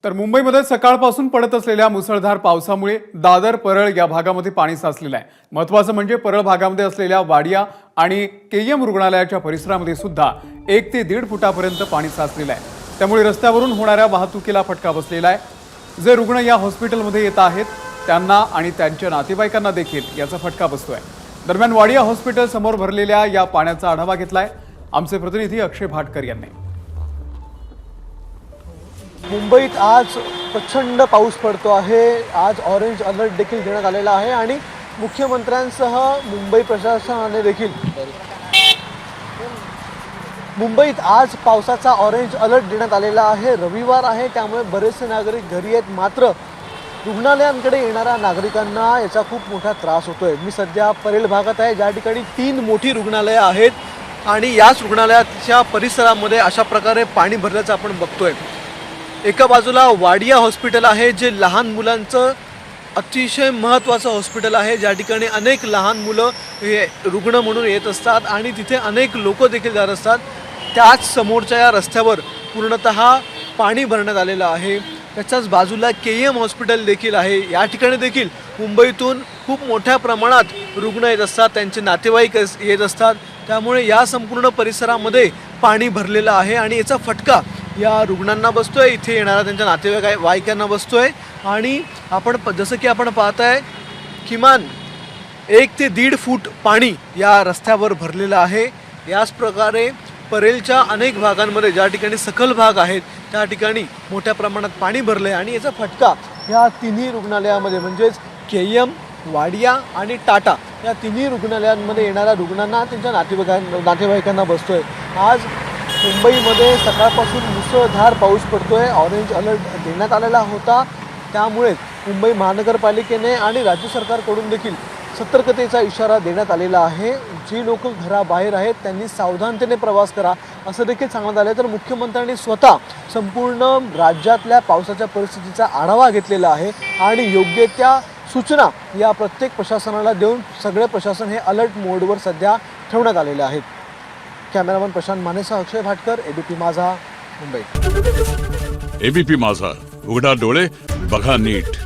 तर मुंबईमध्ये सकाळपासून पडत असलेल्या मुसळधार पावसामुळे दादर परळ या भागामध्ये पाणी साचलेलं आहे। महत्त्वाचं म्हणजे परळ भागामध्ये असलेल्या वाडिया आणि केएम रुग्णालयाच्या परिसरामध्ये सुद्धा 1 ते 1.5 फुटापर्यंत पाणी साचलेलं आहे। त्यामुळे रस्त्यावरून होणाऱ्या वाहतुकीला फटका बसलेला आहे। जे रुग्ण या हॉस्पिटलमध्ये येत आहेत त्यांना आणि त्यांच्या नातेवाईकांना देखील याचा फटका बसतोय। दरम्यान वाडिया हॉस्पिटल समोर भरलेल्या या पाण्याचा आढावा घेतलाय आमचे प्रतिनिधी अक्षय भाटकर यांनी। मुंबईत आज प्रचंड पाऊस पडतो आहे। आज ऑरेंज अलर्ट देखील देण्यात आलेला आहे आणि मुख्यमंत्र्यांसह मुंबई प्रशासनाने देखील मुंबईत आज पावसाचा ऑरेंज अलर्ट देण्यात आलेला आहे। रविवार आहे त्यामुळे बरेचसे नागरिक घरी आहेत, मात्र रुग्णालयांकडे येणाऱ्या नागरिकांना याचा खूप मोठा त्रास होतोय। मी सध्या परेल भागात आहे, ज्या ठिकाणी 3 मोठी रुग्णालयं आहेत आणि याच रुग्णालयाच्या परिसरामध्ये अशा प्रकारे पाणी भरल्याचं आपण बघतोय। एका बाजूला वाडिया हॉस्पिटल आहे, जे लहान मुलांचं अतिशय महत्त्वाचं हॉस्पिटल आहे, ज्या ठिकाणी अनेक लहान मुलं हे रुग्ण म्हणून येत असतात आणि तिथे अनेक लोक देखील जात असतात। त्याच समोरच्या या रस्त्यावर पूर्णतः पाणी भरण्यात आलेलं आहे। त्याच्याच बाजूला केएम हॉस्पिटल देखील आहे। या ठिकाणी देखील मुंबईतून खूप मोठ्या प्रमाणात रुग्ण येत असतात, त्यांचे नातेवाईक येत असतात। त्यामुळे या संपूर्ण परिसरामध्ये पाणी भरलेलं आहे आणि याचा फटका या रुग्णांना बसतोय, इथे येणाऱ्या त्यांच्या नातेवाईकांना बसतोय। आणि जसं की आपण पाहताय, किमान 1 ते 1.5 फूट पाणी या रस्त्यावर भरलेलं आहे। याच प्रकारे परेलच्या अनेक भागांमध्ये ज्या ठिकाणी सखल भाग आहेत त्या ठिकाणी मोठ्या प्रमाणात पाणी भरले आणि याचा फटका या तिन्ही रुग्णालयामध्ये म्हणजेच केएम, वाडिया आणि टाटा या तिन्ही रुग्णालयांमध्ये येणाऱ्या रुग्णांना त्यांच्या नातेवाईकांना बसतोय। आज मुंबईमध्ये सकाळपासून मुसळधार पाऊस पडतोय। ऑरेंज अलर्ट देण्यात आलेला होता, त्यामुळे मुंबई महानगरपालिकेने आणि राज्य सरकारकडून देखील सतर्कतेचा इशारा देण्यात आलेला आहे। जी लोक घराबाहेर आहेत त्यांनी सावधानतेने प्रवास करा असं देखील सांगण्यात आलं। तर मुख्यमंत्र्यांनी स्वतः संपूर्ण राज्यातल्या पावसाच्या परिस्थितीचा आढावा घेतलेला आहे आणि योग्य त्या सूचना या प्रत्येक प्रशासनाला देऊन सगळे प्रशासन हे अलर्ट मोडवर सध्या ठेवण्यात आलेले आहेत। कॅमेरामन प्रशांत मानेसह अक्षय भाटकर, एबीपी माझा, मुंबई। एबीपी माझा, उघडा डोळे बघा नीट।